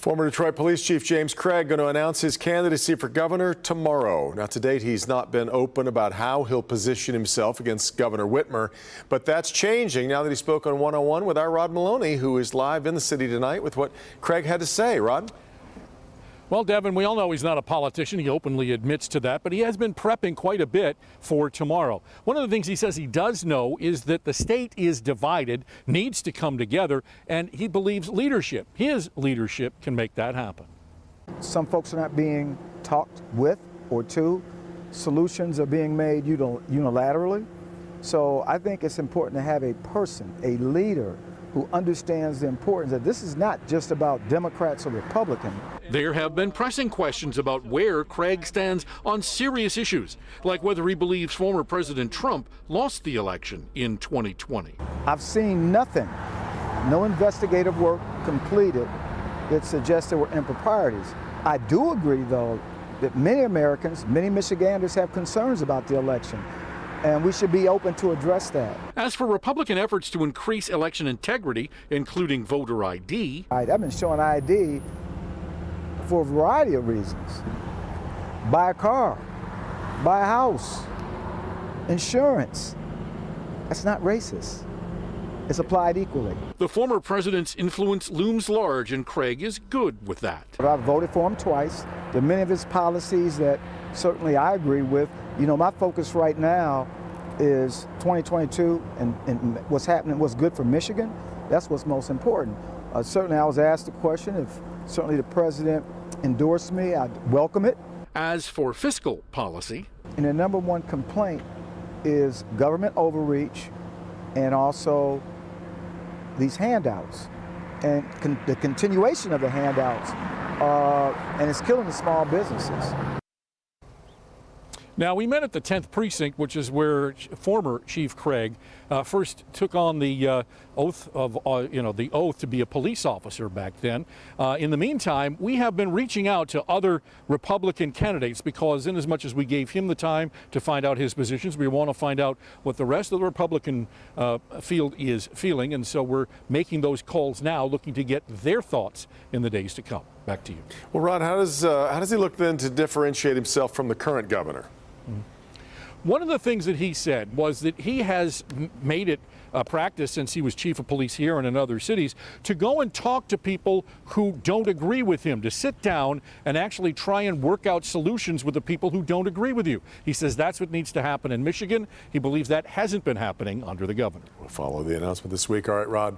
Former Detroit Police Chief James Craig going to announce his candidacy for governor tomorrow. Now, to date, he's not been open about how he'll position himself against Governor Whitmer, but that's changing now that he spoke on 101 with our Rod Maloney, who is live in the city tonight with what Craig had to say. Rod? Well, Devin, we all know he's not a politician. He openly admits to that, but he has been prepping quite a bit for tomorrow. One of the things he says he does know is that the state is divided, needs to come together, and he believes leadership, his leadership, can make that happen. Some folks are not being talked with or to. Solutions are being made unilaterally. So I think it's important to have a person, a leader, who understands the importance that this is not just about Democrats or Republicans. There have been pressing questions about where Craig stands on serious issues, like whether he believes former President Trump lost the election in 2020. I've seen nothing, no investigative work completed that suggests there were improprieties. I do agree, though, that many Americans, many Michiganders have concerns about the election, and we should be open to address that. As for Republican efforts to increase election integrity, including voter ID, I've been showing ID for a variety of reasons. Buy a car, buy a house, insurance. That's not racist. It's applied equally. The former president's influence looms large, and Craig is good with that. I've voted for him twice. There are many of his policies that certainly I agree with. You know, my focus right now is 2022 and what's happening, what's good for Michigan. That's what's most important. Certainly I was asked the question if certainly the president endorsed me, I'd welcome it. As for fiscal policy, and the number one complaint is government overreach and also these handouts and the continuation of the handouts, and it's killing the small businesses. Now, we met at the 10th Precinct, which is where former Chief Craig first took on the oath of, the oath to be a police officer back then. In the meantime, we have been reaching out to other Republican candidates because in as much as we gave him the time to find out his positions, we want to find out what the rest of the Republican field is feeling. And so we're making those calls now, looking to get their thoughts in the days to come. Back to you. Well, Rod, how does he look then to differentiate himself from the current governor? One of the things that he said was that he has made it a practice since he was chief of police here and in other cities to go and talk to people who don't agree with him, to sit down and actually try and work out solutions with the people who don't agree with you. He says that's what needs to happen in Michigan. He believes that hasn't been happening under the governor. We'll follow the announcement this week. All right, Rod.